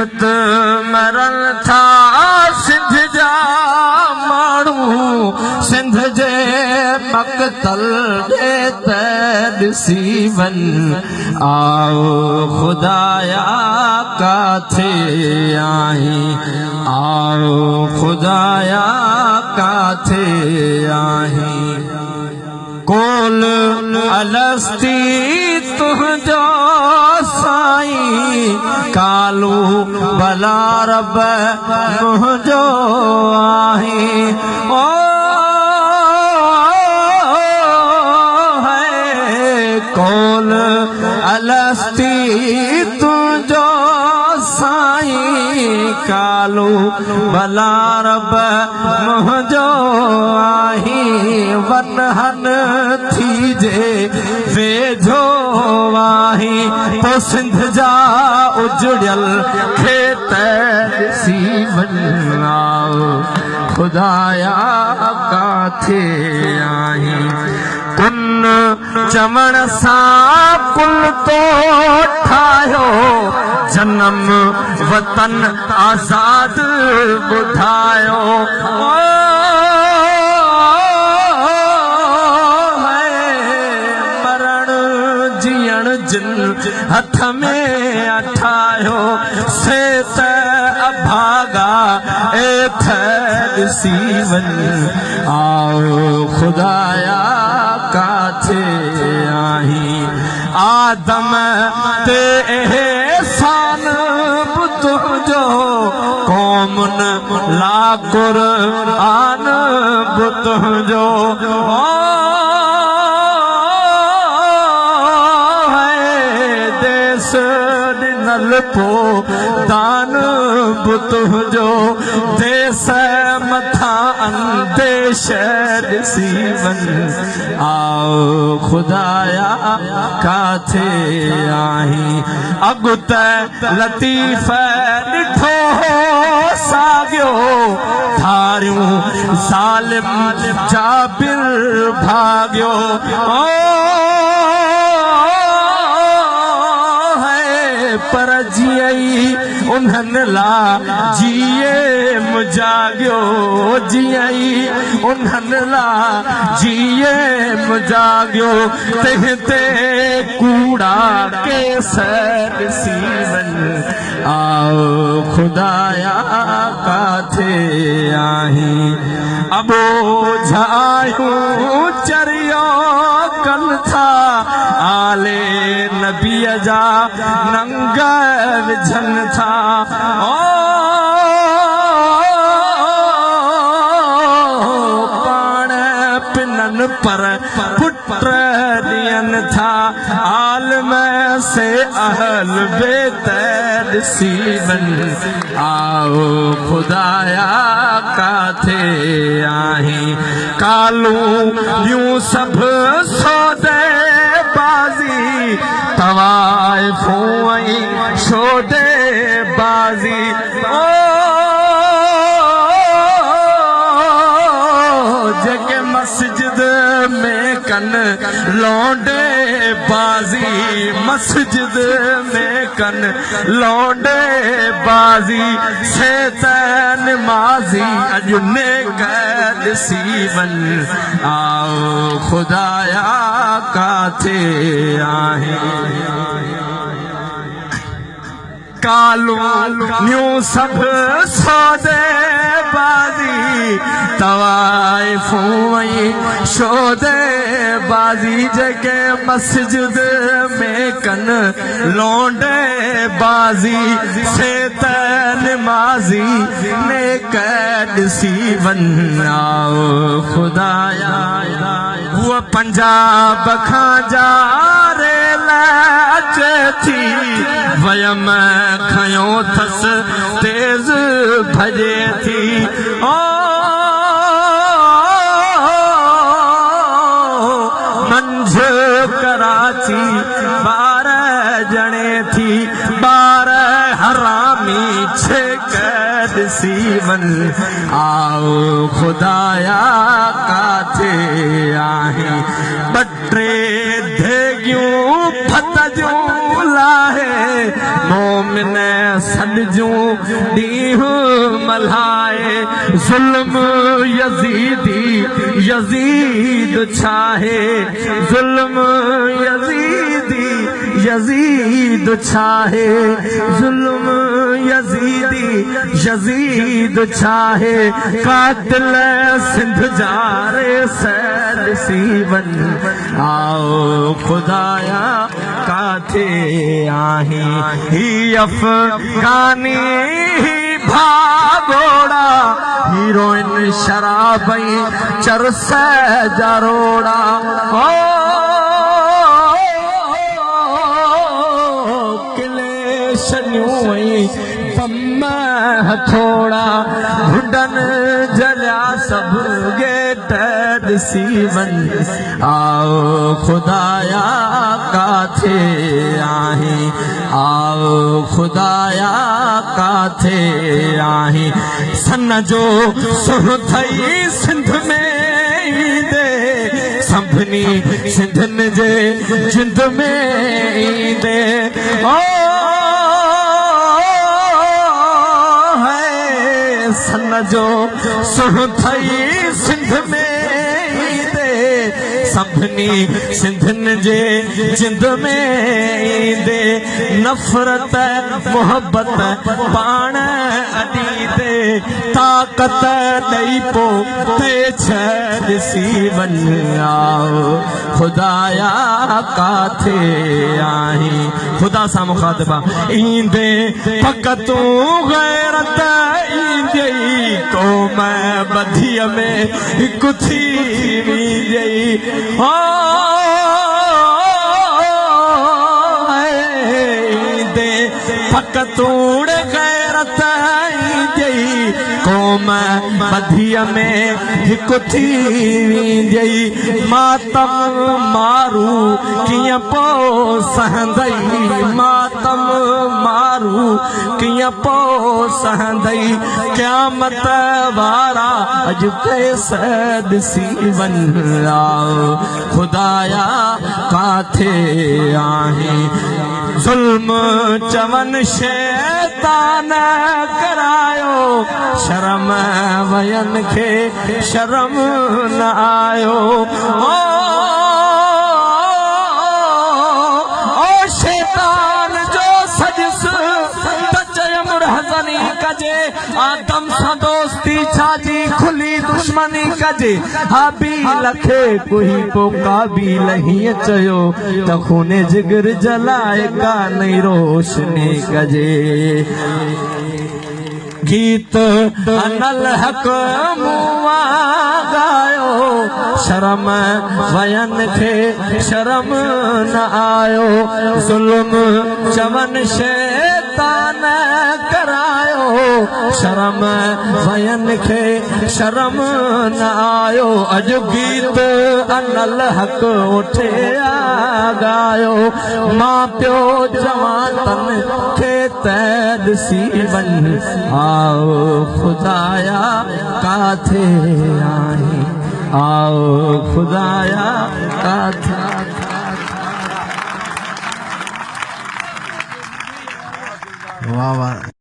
मुफ़्त मरन था सिंध जा माण्हू सिंध जे मक़तल ॾे त ॾिसी वञ आओ ख़ुदाया काथे आहीं आओ ख़ुदाया काथे आहीं कोल अलस्ती तुंहिंजो साईं कालू भला रब मुंहिंजो आहीं ओ है कोल अलस्ती तुंहिंजो साईं कालू भला रब मुंहिंजो आहीं वनहन थी जे वेझो आहीं तो सिंध जा उजड़ियल खेत ॾिसी वञ आओ ख़ुदाया काथे आहीं कुन चवण सां कुल तो ठाहियो जनम वतन आज़ाद ॿुधायो हथ में अठायो से त अभागा एथ ॾिसी वञ आओ ख़ुदाया काथे आहीं आदम ते एहसान बि तुंहिंजो क़ौमुन ला क़ुरआन बि तुंहिंजो ॾिनल पो दान बि तुंहिंजो देस मथां अंदेश ॾिसी वञ आओ ख़ुदाया काथे आहीं अॻु त लतीफ़ ॾिठो साॻियो धारियूं ज़ालिम जाबिर भाॻियो पर जीअं उन्हनि ला जीए मुजाॻियो जीअं उन्हनि ला जीए मुजाॻियो तंहिं ते कूड़ा केस ॾिसी वञ आओ ख़ुदाया काथे आहीं अबो झायूं चरियो कनि था आले नबीअ जा नंग विझनि था पाण पिननि पर पुट ॾियनि था आलम से अहल बेत ॾिसी वञ आओ ख़ुदाया काथे आहीं कालू यूं सभु सौदे बाज़ी तवाइफ़ूं ऐं शोदे बाज़ी जेके मस्जिद में कनि लौंडे बाज़ी मस्जिद में कनि लौंडे बाज़ी से त नमाज़ी अॼु नेक ॾिसी वञ आओ ख़ुदाया काथे आहीं कालू न्यू सभु सौदे बाज़ी तवाइफ़ूं ऐं शोदे बाज़ी जेके मस्जिद में कनि लौंडे बाज़ी से त नमाज़ी नेक ॾिसी वञ आओ ख़ुदाया हूअ पंजाब खां जारेल अचे थी वयम खयो थस तेज भजे थी ओ मंझ कराची 12 जणे थी 12 हरा हरामी छेक सीवन आओ खुदाया काथे आहे बट्रे धेगियूं फतजूं लाहे मोमिन सॾजूं ॾींहुं मल्हाए ज़ुल्म यज़ीद छाहे ज़ुल्म यज़ीद छाहे ज़ुल्म यज़ीद छाहे कातिल सिंध जारे सैद सीवन आओ खुदाया काथे आही ही अफ़गानी ही भागोड़ा हीरोइन शराबई चरस जरोड़ा किले शनियूं बम हथोड़ा ढूंढन जलिया सब गेट सीवन आओ खुदाया काथे आही आओ खुदाया काथे आही सन जो सुर थई सिंध में दे संभनी सिंधन जे जिंद में दे ओ सन जो सुर थई सिंध में सभनी सिंधन जे जिंद में दे नफ़रत मोहब्बत पाण अॾी दे ताक़त ॾेई पो ते छॾ सीवन आओ खुदाया काथे आही खुदा सां मुखातिबा ईंदे पक तूं गैरत ईंदे क़ौम बधीअ में हिकु थी वींदई दे पक तूड़ गैरत ईंदई क़ौम बधीअ में हिकु थी वींदई मातम मारू कीअं पोइ सहंदई मातम मारू कीअं पोइ सहंदई क़यामत वारा अॼु कैसे ॾिसी वन आओ खुदाया काथे आही ज़ुल्म चवन शैतान करायो शर्म वयन खे शर्म न आयो ओ शैतान जो सजस त चयम रहज़नी कजे आदम सां दोस्ती छाजी खुली दुश्मनी कजे हाबील खे कोई पो काबिल हीअं चयो त खूने जिगर जलाए कान्ह रोशनी कजे गीत अनल हक मुआ गायो शर्म वयन खे शर्म न आयो ज़ुल्म चवन शैतान करायो शर्म वयन खे शर्म न आयो अॼु गीत अनल हक उठे गायो मां पियो जवान खे त ॾिसी वन आओ खुदाया काथे आही आओ खुदाया काथे वाह वाह।